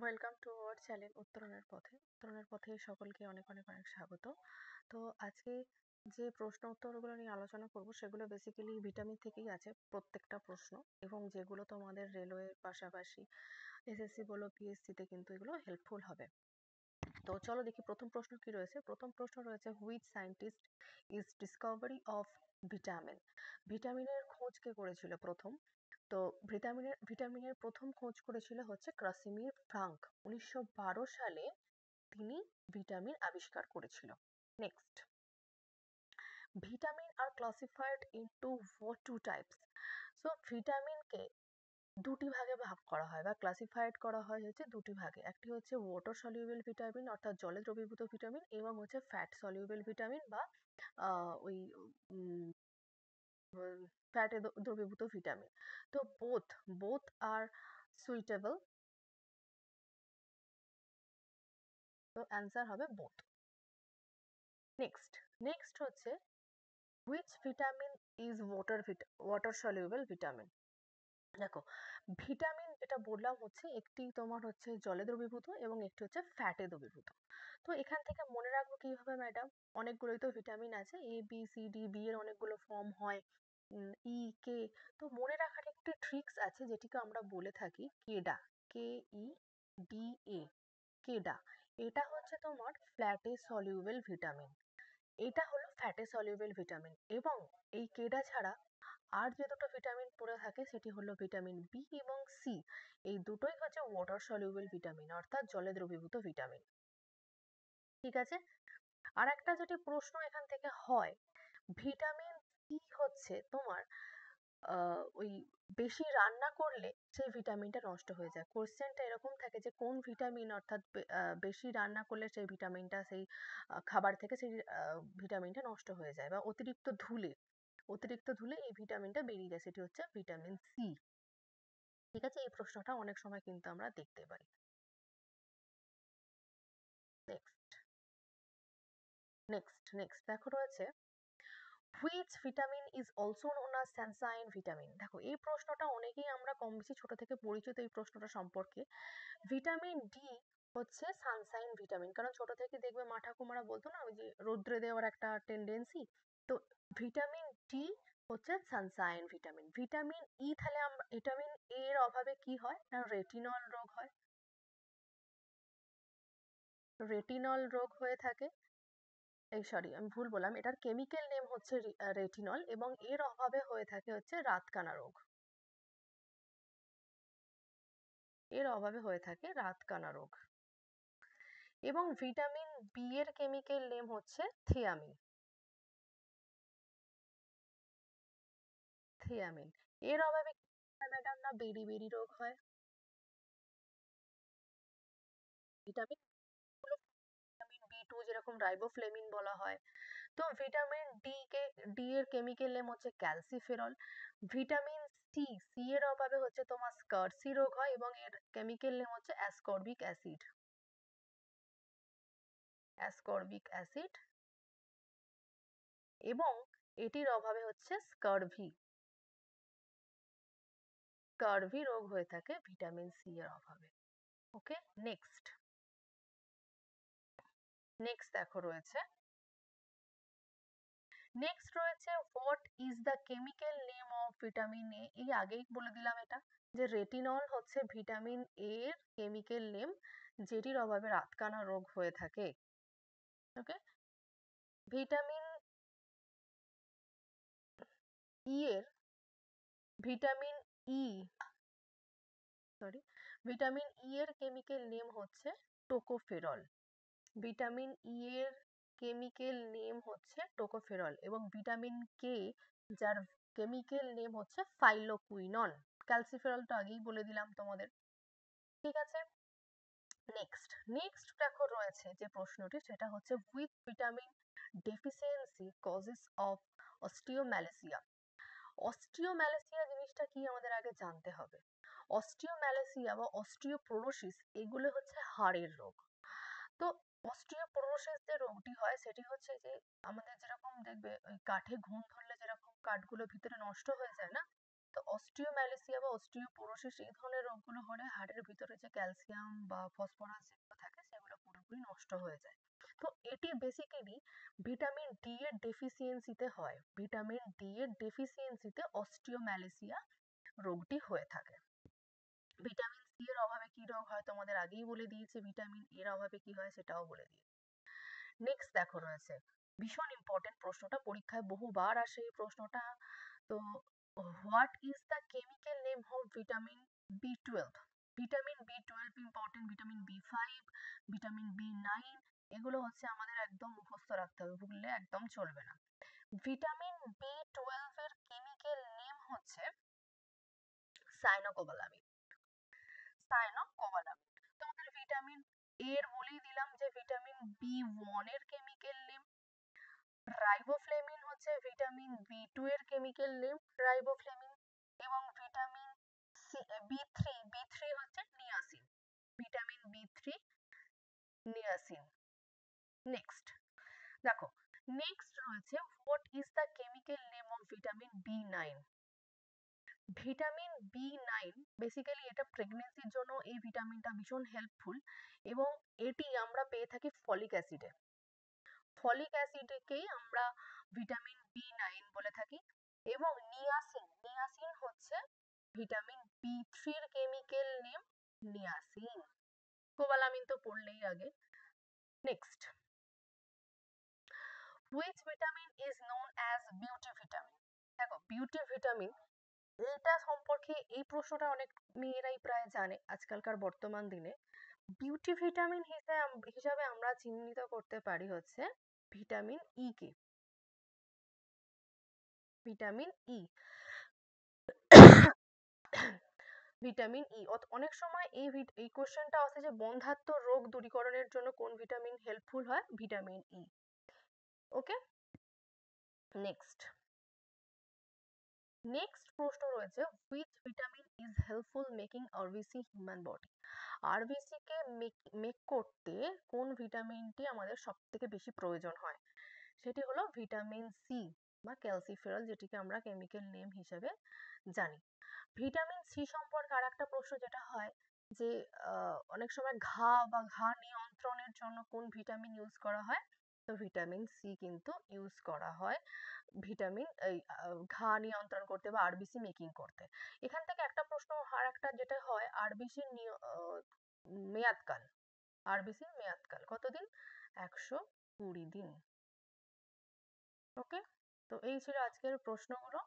Welcome to our channel উত্তরণের পথে। উত্তরণের পথে সকলকে অনেক অনেক অনেক স্বাগত। তো আজকে যে প্রশ্ন উত্তরগুলো নিয়ে আলোচনা করব সেগুলো বেসিক্যালি ভিটামিন থেকেই আছে প্রত্যেকটা প্রশ্ন, এবং যেগুলো তোমাদের রেলওয়ের পাশাপাশি এসএসসি বলো পিএসসিতে কিন্তু এগুলো হেল্পফুল হবে। তো চলো দেখি প্রথম প্রশ্ন কি রয়েছে। প্রথম প্রশ্ন রয়েছে, which scientist is Discovery of vitamin. ভিটামিনের খোঁজ কে করেছিল প্রথম? তো ভিটামিনের প্রথম খোঁজ করেছিল হচ্ছে ক্রাসিমির ফ্রাঙ্ক। 1912 সালে তিনি ভিটামিন আবিষ্কার করেছিল। Next, vitamin are classified into what two types? So ভিটামিনকে দুটি ভাগে ভাগ করা হয় বা ক্লাসিফাইড করা হয় হচ্ছে দুটি ভাগে। একটি হচ্ছে ওয়াটার সলিউবল ভিটামিন অর্থাৎ জলে দ্রবীভূত ভিটামিন, এবং হচ্ছে ফ্যাট সলিউবল ভিটামিন বা ওই ফ্যাটে দ্রবীভূত ভিটামিন। তো বোথ আর সুইটেবল। তো অ্যান্সার হবে বোথ। নেক্সট হচ্ছে, which vitamin is water soluble vitamin. দেখো, ভিটামিন এটা বললাম হচ্ছে একটি তোমার হচ্ছে জলে দ্রবীভূত এবং একটি হচ্ছে ফ্যাটে দ্রবীভূত। তো এখান থেকে মনে রাখবো কিভাবে ম্যাডাম? অনেকগুলোই তো ভিটামিন আছে, A B C D, B এর অনেকগুলো ফর্ম হয়, ই কে। তো মনে রাখার একটি ট্রিক্স আছে যেটিকে আমরা বলে থাকি কেডা, KEDA, কেডা। এটা হচ্ছে তোমার ফ্ল্যাটে সলিউবল ভিটামিন। এটা হলো ফ্যাটে সলিউবল ভিটামিন, এবং এই কেডা ছাড়া আর যে দুটো ভিটামিন পড়ে থাকে সেটি হলো ভিটামিন বি এবং সি। এই দুটোই হচ্ছে ওয়াটার সলিউবল ভিটামিন অর্থাৎ জলে দ্রবীভূত ভিটামিন। ঠিক আছে। আর একটা যেটি প্রশ্ন এখান থেকে হয়, ভিটামিন সি হচ্ছে তোমার ওই বেশি রান্না করলে সেই ভিটামিনটা নষ্ট হয়ে যায়। কোশ্চেনটা এরকম থাকে যে কোন ভিটামিন অর্থাৎ বেশি রান্না করলে সেই ভিটামিনটা সেই খাবার থেকে সেই ভিটামিনটা নষ্ট হয়ে যায়, বা অতিরিক্ত ধুলে এই ভিটামিনটা বেরিয়ে যায়, সেটি হচ্ছে ভিটামিন সি। ঠিক আছে, এই প্রশ্নটা অনেক সময় কিন্তু আমরা দেখতে পাই। নেক্সট দেখো রয়েছে, which vitamin is also known as Sunshine vitamin. দেখো, এই প্রশ্নটা অনেকেই আমরা কম বেশি ছোট থেকে পরিচিত এই প্রশ্নটা সম্পর্কে। ভিটামিন ডি হচ্ছে সানশাইন ভিটামিন, কারণ ছোট থেকে দেখবে মা ঠাকুমারা বলতো না, ওই যে রৌদ্রে দেওয়ার একটা টেন্ডেন্সি। তো ভিটামিন ডি হচ্ছে সানশাইন ভিটামিন। ভিটামিন ই তাহলে আমরা ভিটামিন এর অভাবে কি হয় না, রেটিনল রোগ হয়। রেটিনল রোগ হয়ে থাকে। এই সরি, আমি ভুল বললাম, এটার কেমিক্যাল নেম হচ্ছে রেটিনল, এবং এর অভাবে হয়ে থাকে হচ্ছে রাতকানা রোগ। এর অভাবে হয়ে থাকে রাতকানা রোগ। এবং ভিটামিন বি এর কেমিক্যাল নেম হচ্ছে থিয়ামিন। এর অভাবে ম্যাডাম না বেরি রোগ হয়। ভিটামিন গুলো, ভিটামিন বি টু যেরকম রাইবোফ্লেভিন বলা হয়। তো ভিটামিন ডি এর কেমিক্যাল নেম হচ্ছে ক্যালসিফেরল। ভিটামিন সি এর অভাবে হচ্ছে তোমার স্কারসি রোগ হয়, এবং এর কেমিক্যাল নেম হচ্ছে অ্যাসকর্বিক অ্যাসিড। এবং এটির অভাবে হচ্ছে স্কারভি রোগ হয়ে থাকে ভিটামিন সি এর অভাবে। ওকে, নেক্সট দেখো রয়েছে, what is the chemical name of vitamin A. এই আগেই বলে দিলাম এটা, যে রেটিনল হচ্ছে ভিটামিন এ এর কেমিক্যাল নেম, যেটির অভাবে রাতকানা রোগ হয়ে থাকে। ওকে, ভিটামিন ই এর vitamin E sorry vitamin E এর কেমিক্যাল নেম হচ্ছে টোকোফেরল। ভিটামিন ই এর কেমিক্যাল নেম হচ্ছে টোকোফেরল, এবং ভিটামিন কে, যার কেমিক্যাল নেম হচ্ছে ফাইলোকুইনন। ক্যালসিফেরল তো আগেই বলে দিলাম তোমাদের। ঠিক আছে। নেক্সট দেখো রয়েছে যে প্রশ্নটি, সেটা হচ্ছে, which vitamin deficiency causes of osteomalacia. Osteomalacia জিনিসটা কি আমাদের আগে জানতে হবে। অস্টিওম্যালাসিয়া বা অস্টিওপোরোসিস এগুলো হচ্ছে হাড়ের রোগ। তো অস্টিওপোরোসিস যে রোগটি হয় সেটি হচ্ছে যে আমাদের যেরকম দেখবে ওই কাঠে ঘুণ ধরলে যেরকম কাঠগুলো ভিতরে নষ্ট হয়ে যায় না, তো অস্টিওম্যালাসিয়া বা অস্টিওপোরোসিস এই ধরনের রোগগুলো হলে হাড়ের ভিতরে যে ক্যালসিয়াম বা ফসফরাস যেগুলো থাকে সেগুলো পুরোপুরি নষ্ট হয়ে যায়। তো এটি বেসিক্যালি ভিটামিন ডি এর ডেফিসিয়েন্সিতে হয়। ভিটামিন ডি এর ডেফিসিয়েন্সিতে অস্টিওম্যালাসিয়া রোগটি হয়ে থাকে। ভিটামিন সি এর অভাবে কি রোগ হয় তোমাদের আগেই বলে দিয়েছি, ভিটামিন এর অভাবে কি হয় সেটাও বলে দিয়েছি। নেক্সট দেখো রয়েছে ভীষণ ইম্পর্টেন্ট প্রশ্নটা, পরীক্ষায় বহুবার আসে এই প্রশ্নটা। তো what is the chemical name of vitamin বি12? ভিটামিন বি12 important, vitamin B five, vitamin B nine, এগুলো হচ্ছে আমাদের একদম মুখস্থ রাখতে হবে, ভুললে একদম চলবে না। ভিটামিন বি12 এর কেমিক্যাল নেম হচ্ছে সাইনোকোবালামিন। সাইনোকোবালামিন। তোমাদের ভিটামিন এর বলেই দিলাম যে ভিটামিন বি1 এর কেমিক্যাল নেম রাইবোফ্লেভিন, হচ্ছে ভিটামিন বি2 এর কেমিক্যাল নেম রাইবোফ্লেভিন, এবং ভিটামিন বি3 হচ্ছে নিয়াসিন, ভিটামিন বি3 নিয়াসিন। নেক্সট দেখো, নেক্সট রয়েছে what is the chemical name of vitamin B nine? Vitamin B nine basically এটা প্রেগনেন্সির জন্য এই ভিটামিনটা ভীষণ হেল্পফুল, এবং এটি আমরা পেয়ে থাকি ফলিক অ্যাসিডে। ফলিক অ্যাসিডকেই আমরা ভিটামিন বি9 বলে থাকি। এবং নিয়াসিন হচ্ছে ভিটামিন বি3 এর কেমিক্যাল নেম নিয়াসিন। কোবালামিন তো পড়লেই আগে। Next, which vitamin is known as beauty vitamin? দেখো বিউটি ভিটামিন এটা সম্পর্কে এই প্রশ্নটা অনেক মেয়েরাই প্রায় জানে আজকালকার বর্তমান দিনে। বিউটি ভিটামিন হিসাবে আমরা চিহ্নিত করতে পারি হচ্ছে ভিটামিন ই কে। ভিটামিন ই ভিটামিন ই অনেক সময় এই কোশ্চেনটা আসে যে বন্ধ্যাত্ব রোগ দূরীকরণের জন্য কোন ভিটামিন হেল্পফুল হয়? Vitamin E. ওকে, নেক্সট প্রশ্ন রয়েছে which vitamin is helpful making RBC human body? RBC কে মেক করতে কোন ভিটামিনটি আমাদের সবথেকে বেশি প্রয়োজন হয়? সেটি হলো ভিটামিন সি বা ক্যালসিফেরল, যেটিকে আমরা কেমিক্যাল নেম হিসেবে জানি। ভিটামিন সি সম্পর্কে আর একটা প্রশ্ন যেটা হয় যে অনেক সময় ঘা নিয়ন্ত্রণের জন্য কোন ভিটামিন ইউজ করা হয়? তো ভিটামিন সি কিন্তু ইউজ করা হয় ভিটামিন এই ঘা নিয়ন্ত্রণ করতে বা আরবিসি মেকিং করতে। এখান থেকে একটা প্রশ্ন আর একটা যেটা হয়, আরবিসির মেয়াদকাল, আরবিসির মেয়াদকাল কতদিন? 120 দিন। ওকে, তো এই ছিল আজকের প্রশ্নগুলো।